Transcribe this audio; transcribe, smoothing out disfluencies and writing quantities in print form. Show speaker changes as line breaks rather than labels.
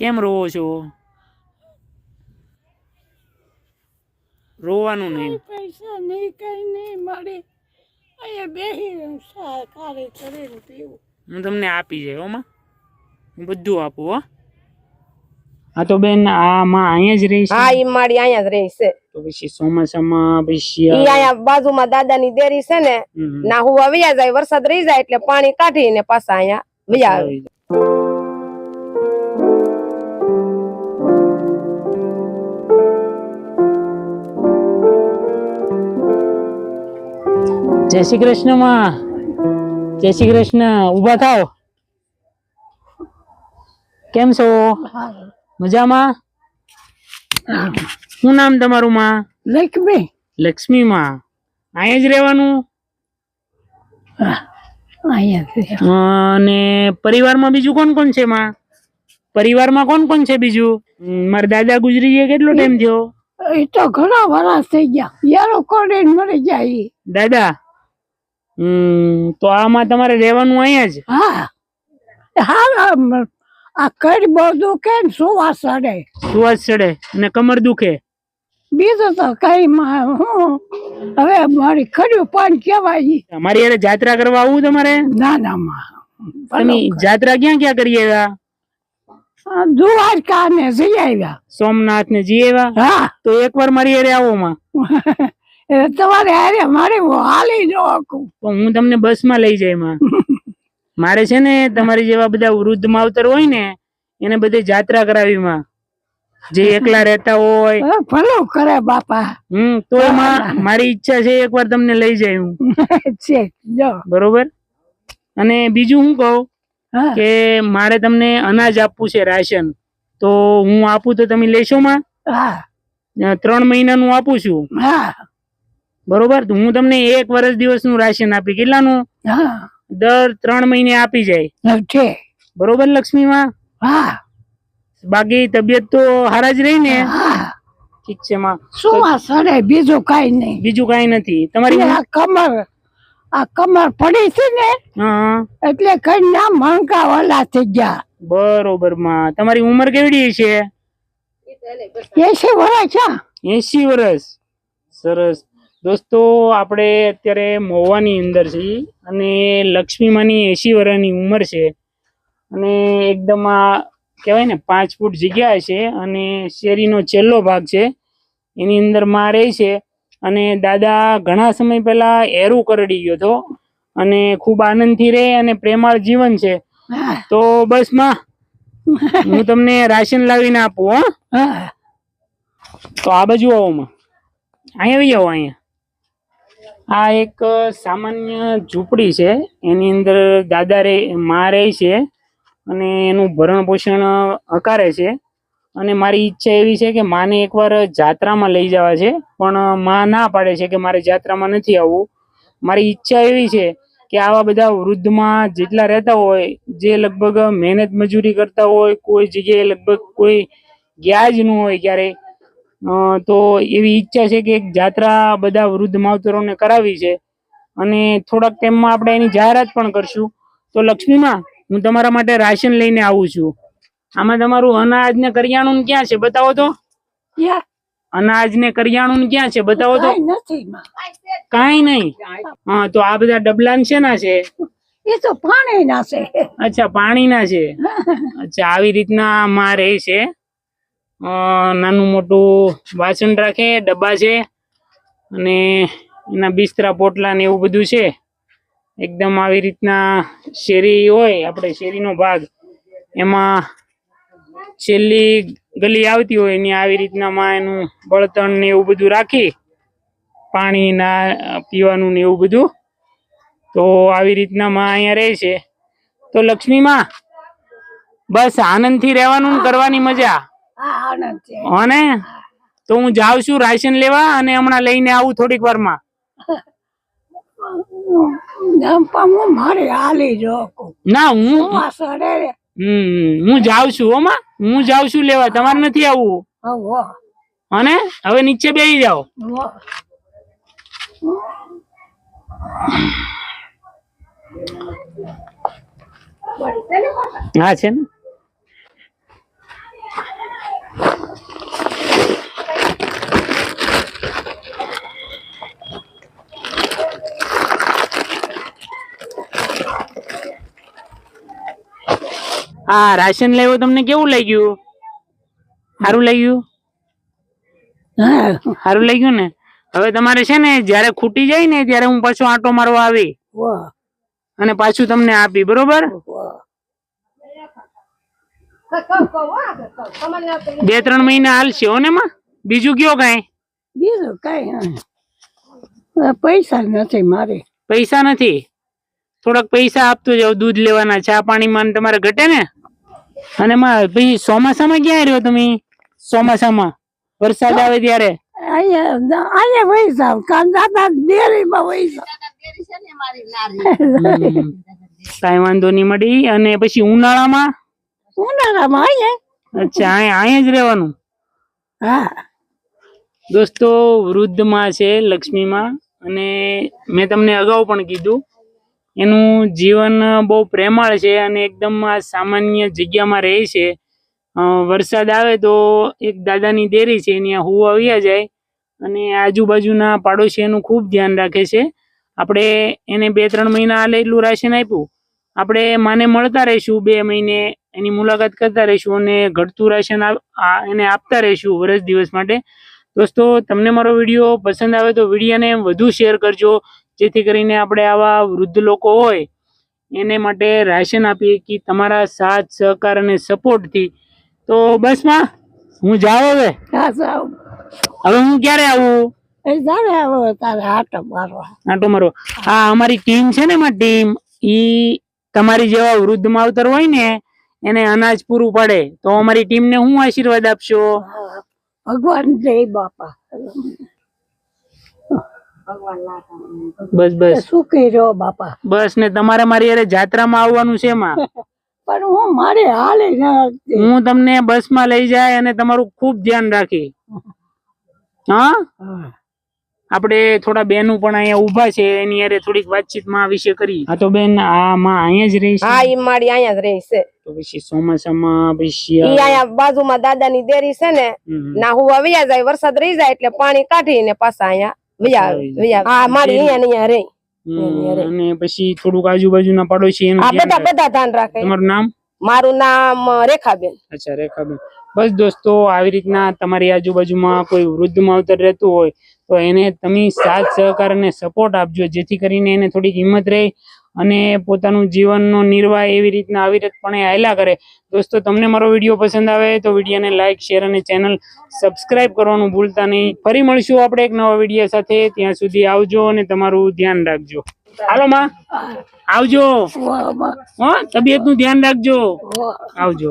કેમ રોવો છો? રોવાનું નહીં.
પૈસા નહીં કઈ નહીં મળે. અહીંયા બેસી કાર્ય કરીને પીવું.
હું તમને આપી જાય ઓમાં, હું બધું આપું હો. હા તો બેન આ માં અહીંયા જ રહી છે?
હા, ઈ મારી અહીંયા જ રહી છે.
તો પછી ચોમાસામાં પછી
ઈ અહીંયા બાજુમાં દાદાની ડેરી છે ને, ના હું આવ્યા જાય, વરસાદ રહી જાય એટલે પાણી કાઢીને પાછા અહીંયા વયા આવે.
જય શ્રી કૃષ્ણ માં. જય શ્રી કૃષ્ણ. ઉભા થાવ. કેમ છો? મજામાં? શું નામ તમારું માં?
લક્ષ્મી.
લક્ષ્મી માં. અહીંયા જ રહેવાનું? અને પરિવારમાં બીજું કોણ કોણ છે માં? પરિવારમાં કોણ કોણ છે બીજું? મારા દાદા ગુજરી ગયા કેટલો ટાઈમ થયો?
એ તો ઘણા વરસ થઈ ગયા. યારો કોડે મરી જાય
દાદા. તો આમાં તમારે રહેવાનું અહીંયા જ?
હા હા. આ કઈ બહુ દુખે ને સુવાસ ચડે.
સુવાસ ચડે અને કમર દુખે.
બીજું તો કઈ હું હવે મારી ખડ્યું પણ કેવાય.
અમારી યારે જાત્રા કરવા આવું તમારે?
ના ના માં.
તમે જાત્રા ક્યાં ક્યાં કરી આવ્યા?
દ્વારકા ને જઈ આવ્યા.
સોમનાથ ને જઈ આવ્યા?
હા.
તો એકવાર મારી યારે આવો માં.
તમારે અરે મારે હાલી જો
તો હું તમને બસ માં લઈ જાય માં. મારે છે ને તમારી જેવા બધા વૃદ્ધ માવતર હોય ને એને બધે જાત્રા કરાવી માં, જે એકલા રહેતા હોય.
ભલું કરે બાપા.
તો એમાં મારી ઈચ્છા છે એકવાર તમને લઈ જાય હું. બરોબર. અને બીજું હું કહું કે મારે તમને અનાજ આપવું છે, રાશન. તો હું આપું તો તમે લેશો માં? 3 મહિનાનું આપું છું. બરોબર. હું તમને 1 વર્ષ દિવસનું રાશન આપી. કેટલાનું? દર 3 મહિને આપી જાય. બરોબર લક્ષ્મી માં? બાકી તબિયત તો હારા જ રહી ને? ઠીક છે માં.
શું બીજું કઈ નહીં.
બીજું કઈ નથી. તમારી
આ કમર પડી છે ને એટલે કઈ ના મણકા વાલા થઈ ગયા.
બરોબર માં. તમારી ઉંમર કેવડી છે?
80 વર્ષ.
80 વર્ષ. સરસ. દોસ્તો આપણે અત્યારે મહુવાની અંદર છીએ અને લક્ષ્મીમાની 80 વર્ષની ઉંમર છે અને એકદમ આ કહેવાય ને 5 ફૂટ જગ્યા છે અને શેરીનો છેલ્લો ભાગ છે એની અંદર માં રહે છે. અને દાદા ઘણા સમય પહેલા એરું કરડી ગયો હતો અને ખૂબ આનંદથી રહે અને પ્રેમાળ જીવન છે. તો બસ માં હું તમને રાશન લાવીને આપું. તો આ બાજુ આવો માં. અહીંયા આવી જાઓ. અહીંયા આ એક સામાન્ય ઝૂંપડી છે, એની અંદર દાદા માં રહે છે અને એનું ભરણ પોષણ હકારે છે. અને મારી ઈચ્છા એવી છે કે માને એકવાર જાત્રામાં લઈ જવા છે, પણ માં ના પાડે છે કે મારે જાત્રામાં નથી આવવું. મારી ઈચ્છા એવી છે કે આવા બધા વૃદ્ધમાં જેટલા રહેતા હોય, જે લગભગ મહેનત મજૂરી કરતા હોય, કોઈ જગ્યાએ લગભગ કોઈ ગયા જ ન હોય ક્યારેય, તો એવી ઈચ્છા છે કે એક જાત્રા બધા વૃદ્ધ માવતરોને કરાવી છે અને થોડાક ટાઈમમાં આપણે એની જાહેરાત પણ કરશું. તો લક્ષ્મીમાં હું તમારા માટે રાશન લઈને આવું છું. આમાં તમારું અનાજ ને કરિયાણું ક્યાં છે બતાવો તો. અનાજ ને કરિયાણું ક્યાં છે બતાવો તો. કાઈ નહીં. હા, તો આ બધા ડબલા છે ના છે?
એ તો પાણી ના છે.
અચ્છા, પાણી ના છે. અચ્છા, આવી રીતના માં રહે છે. નાનું મોટું વાસણ રાખે, ડબ્બા છે અને એના બિસ્તરા પોટલા ને એવું બધું છે. એકદમ આવી રીતના શેરી હોય, આપણે શેરીનો ભાગ, એમાં છેલ્લી ગલી આવતી હોય ને આવી રીતના માં એનું બળતણ ને એવું બધું રાખી, પાણી ના પીવાનું ને એવું બધું. તો આવી રીતના માં અહીંયા રહે છે. તો લક્ષ્મી માં બસ આનંદથી રહેવાનું, કરવાની મજા. અને તો હું જાઉં છું રાશન લેવા અને હમણાં લઈને આવું થોડીક વારમાં. ના, હું જાઉં છું. ઓમાં હું જાઉં છું લેવા, તમારે નથી આવવું. અને હવે નીચે બેસી જાઓ. હા છે ને. આ રાશન લેવો તમને કેવું લાગ્યું? સારું લાગ્યું?
હા
સારું લાગ્યું ને? હવે તમારે છે ને જયારે ખૂટી જાય ને ત્યારે હું પાછો આંટો મારવા આવી
વાહ
અને પાછું તમને આપી, બરોબર?
વાહ
2-3 મહિના હાલશે હો ને માં. બીજું કયો કઈ?
બીજું કઈ નહીં. પૈસા નથી મારે.
પૈસા નથી? થોડાક પૈસા આપતો જાવ, દૂધ લેવાના, ચા પાણીમાં તમારે ઘટે ને. અને માં પછી ચોમાસામાં ક્યાં રહ્યો તમે? ચોમાસામાં વરસાદ આવે ત્યારે
અહીંયા વહી જાવ દાદા ડેરીમાં વહી જાવ.
કઈ વાંધો નહીં મળી. અને પછી ઉનાળામાં?
ઉનાળામાં અહીંયા.
અચ્છા, અહીંયા જ રહેવાનું?
હા
દોસ્તો, વૃદ્ધ માં છે લક્ષ્મીમાં, અને મેં તમને અગાઉ પણ કીધું એનું જીવન બહુ પ્રેમાળ છે અને એકદમ સામાન્ય જગ્યામાં રહે છે. વરસાદ આવે તો એક દાદાની ડેરી છે ત્યાં હું આવ્યા જાય અને આજુબાજુના પાડોશી એનું ખૂબ ધ્યાન રાખે છે. આપણે એને 2-3 મહિના હાલે એટલું રાશન આપ્યું. આપણે માને મળતા રહીશું 2 મહિને, એની મુલાકાત કરતા રહીશું અને ઘટતું રાશન એને આપતા રહીશું વર્ષ દિવસ માટે. દોસ્તો, તમને મારો વિડીયો પસંદ આવે તો વિડીયોને વધુ શેર કરજો, જેથી કરીને આપણે આવા વૃદ્ધ લોકો હોય એને માટે રાશન આપીએ કે તમારા સાથ સહકાર અને સપોર્ટથી. તો બસ માં હું જાઉં હવે.
હા જાવ.
હવે હું ક્યારે આવું?
જાણે આવો તારે આટો મારવા.
આટો મારો. હા, અમારી ટીમ છે ને, એમાં ટીમ ઈ તમારી જેવા વૃદ્ધ માવતર હોય ને એને અનાજ પૂરું પડે. તો અમારી ટીમને હું આશીર્વાદ આપશો?
ભગવાન જય બાપા.
બસ બસ
સુખી રહ્યો બાપા.
બસ. ને તમારે મારી યારે જાત્રામાં આવવાનું છે માં.
પણ હું મારે હાલે
હું તમને બસમાં લઈ જાય અને તમારું ખૂબ ધ્યાન રાખી. હા, આપણે થોડા બેનું પણ અહીંયા ઉભા છે, એની યારે થોડીક વાતચીત માં આ વિશે કરી. હા તો બેન, આ માં અહીંયા જ રહી છે?
હા, ઈ મારી અહીંયા જ રહી છે.
તો પછી ચોમાસામાં પછી
ઈ અહીંયા બાજુમાં દાદાની ડેરી છે ને, ના હું આવ્યા જાય, વરસાદ રહી જાય એટલે પાણી કાઢીને પાછા અહીંયા હા મારી અહીંયા રહી.
અને પછી થોડુંક આજુબાજુના પાડોશી એનું
બધા ધ્યાન રાખે.
તમારું નામ?
મારું નામ રેખાબેન.
અચ્છા, રેખાબેન. બસ દોસ્તો, આવી રીતના તમારી આજુબાજુમાં કોઈ વૃદ્ધ માવતર રહેતું હોય તો એને તમે સાથ સહકાર અને સપોર્ટ આપજો, જેથી કરીને એને થોડીક હિંમત રહે અને પોતાનું જીવનનો નિર્વાહ એવી રીતના અવિરતપણે હાલ્યા કરે. દોસ્તો, તમને મારો વિડીયો પસંદ આવે તો વિડીયોને લાઈક, શેર અને ચેનલ સબસ્ક્રાઇબ કરવાનું ભૂલતા નહીં. ફરી મળશું આપણે એક નવા વિડીયો સાથે. ત્યાં સુધી આવજો અને તમારું ધ્યાન રાખજો. હાલો માં, આવજો. તબિયત નું ધ્યાન રાખજો. આવજો.